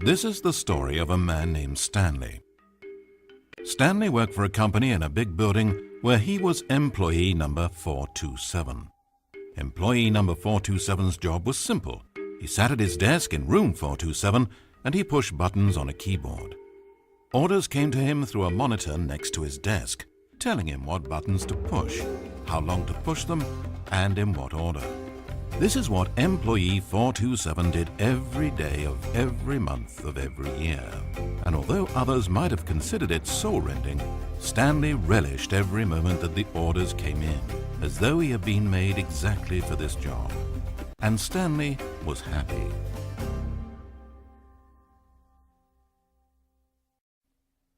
This is the story of a man named Stanley. Stanley worked for a company in a big building where he was employee number 427. Employee number 427's job was simple. He sat at his desk in room 427 and he pushed buttons on a keyboard. Orders came to him through a monitor next to his desk, telling him what buttons to push, how long to push them, and in what order. This is what employee 427 did every day of every month of every year. And although others might have considered it soul-rending, Stanley relished every moment that the orders came in, as though he had been made exactly for this job. And Stanley was happy.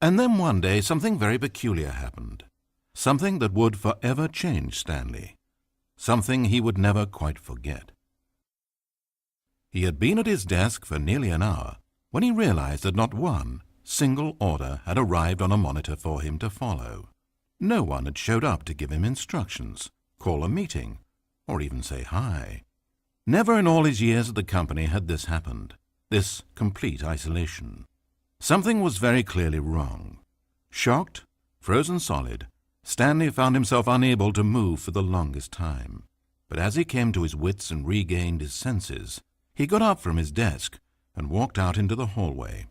And then one day something very peculiar happened. Something that would forever change Stanley. Something he would never quite forget. He had been at his desk for nearly an hour when he realized that not one single order had arrived on a monitor for him to follow. No one had showed up to give him instructions, call a meeting, or even say hi. Never in all his years at the company had this happened, this complete isolation. Something was very clearly wrong. Shocked, frozen solid, Stanley found himself unable to move for the longest time. But as he came to his wits and regained his senses, he got up from his desk and walked out into the hallway.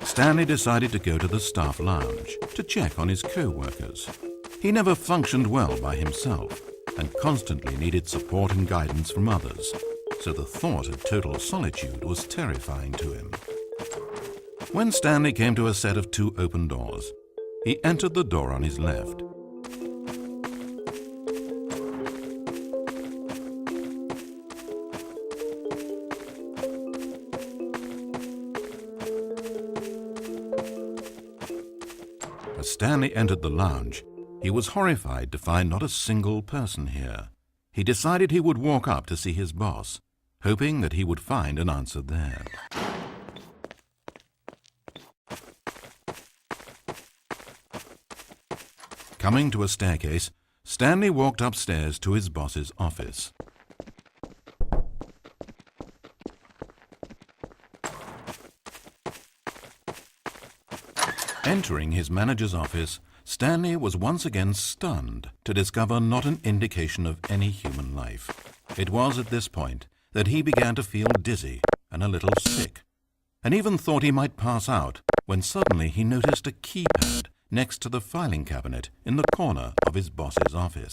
Stanley decided to go to the staff lounge to check on his co-workers. He never functioned well by himself and constantly needed support and guidance from others, so the thought of total solitude was terrifying to him. When Stanley came to a set of 2 open doors, he entered the door on his left. As Stanley entered the lounge, he was horrified to find not a single person here. He decided he would walk up to see his boss, hoping that he would find an answer there. Coming to a staircase, Stanley walked upstairs to his boss's office. Entering his manager's office, Stanley was once again stunned to discover not an indication of any human life. It was at this point that he began to feel dizzy and a little sick, and even thought he might pass out when suddenly he noticed a keypad next to the filing cabinet in the corner of his boss's office.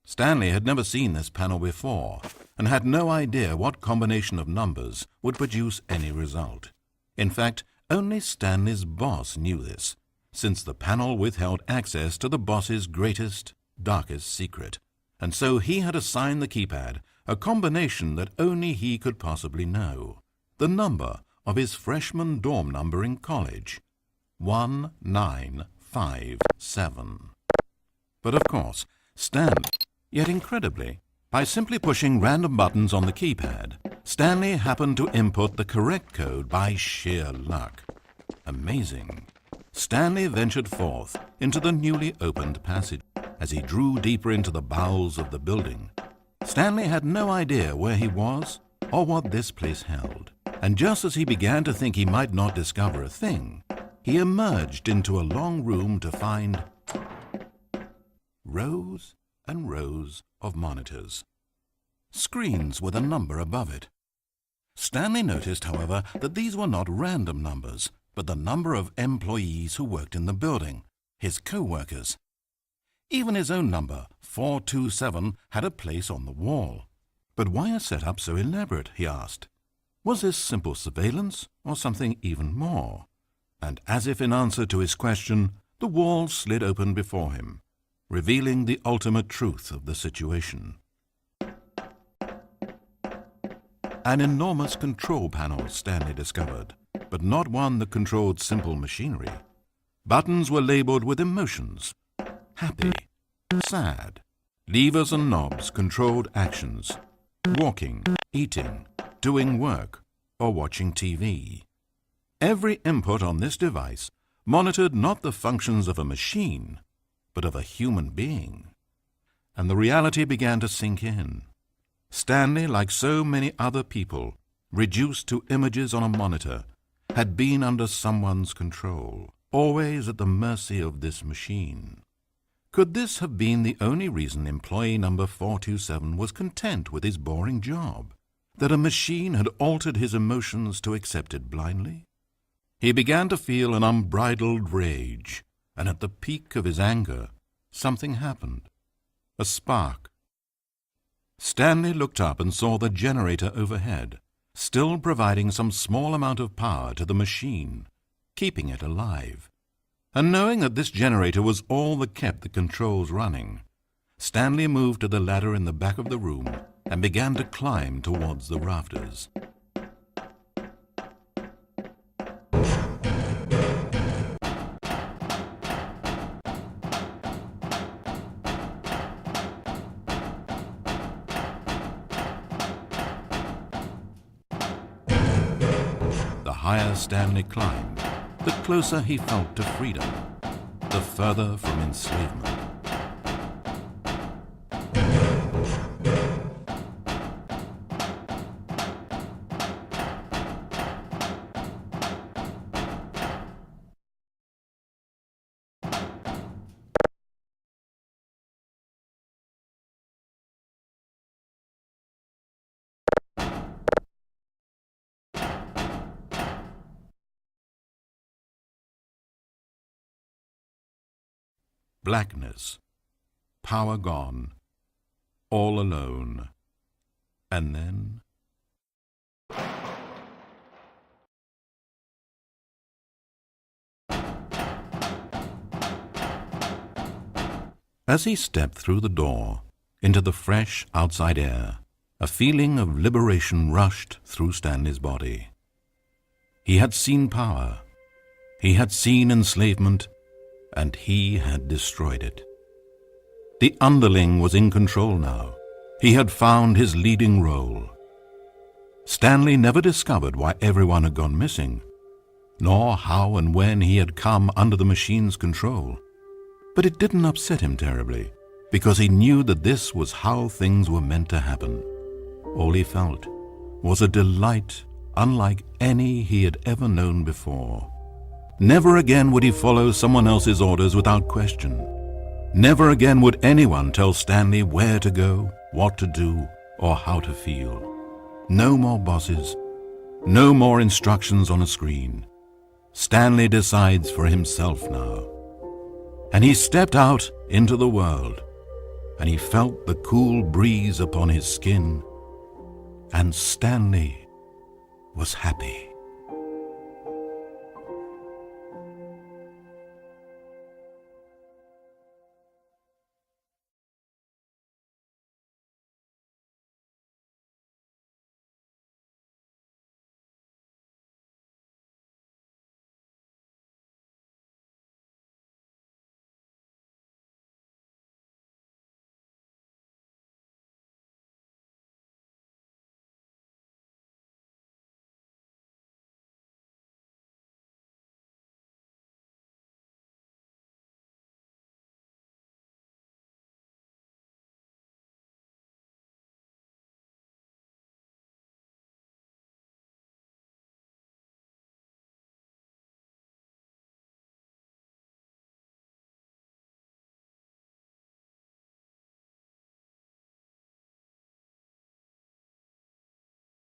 Stanley had never seen this panel before and had no idea what combination of numbers would produce any result. In fact, only Stanley's boss knew this, since the panel withheld access to the boss's greatest, darkest secret, and so he had assigned the keypad a combination that only he could possibly know, the number of his freshman dorm number in college, 1957. But of course, yet incredibly, by simply pushing random buttons on the keypad, Stanley happened to input the correct code by sheer luck. Amazing. Stanley ventured forth into the newly opened passage. As he drew deeper into the bowels of the building, Stanley had no idea where he was or what this place held. And just as he began to think he might not discover a thing, he emerged into a long room to find rows and rows of monitors, screens with a number above it. Stanley noticed, however, that these were not random numbers, but the number of employees who worked in the building, his co-workers. Even his own number, 427, had a place on the wall. But why a setup so elaborate, he asked. Was this simple surveillance or something even more? And as if in answer to his question, the wall slid open before him, revealing the ultimate truth of the situation. An enormous control panel, Stanley discovered, but not one that controlled simple machinery. Buttons were labeled with emotions: happy, sad. Levers and knobs controlled actions: walking, eating, doing work, or watching TV. Every input on this device monitored not the functions of a machine, but of a human being. And the reality began to sink in. Stanley, like so many other people, reduced to images on a monitor, had been under someone's control, always at the mercy of this machine. Could this have been the only reason employee number 427 was content with his boring job? That a machine had altered his emotions to accept it blindly? He began to feel an unbridled rage, and at the peak of his anger, something happened. A spark. Stanley looked up and saw the generator overhead, still providing some small amount of power to the machine, keeping it alive. And knowing that this generator was all that kept the controls running, Stanley moved to the ladder in the back of the room and began to climb towards the rafters. The higher Stanley climbed, the closer he felt to freedom, the further from enslavement. Blackness, power gone, all alone, and then... As he stepped through the door into the fresh outside air, a feeling of liberation rushed through Stanley's body. He had seen power, he had seen enslavement, and he had destroyed it. The underling was in control now. He had found his leading role. Stanley never discovered why everyone had gone missing, nor how and when he had come under the machine's control. But it didn't upset him terribly, because he knew that this was how things were meant to happen. All he felt was a delight unlike any he had ever known before. Never again would he follow someone else's orders without question. Never again would anyone tell Stanley where to go, what to do, or how to feel. No more bosses, no more instructions on a screen. Stanley decides for himself now. And he stepped out into the world, and he felt the cool breeze upon his skin, and Stanley was happy.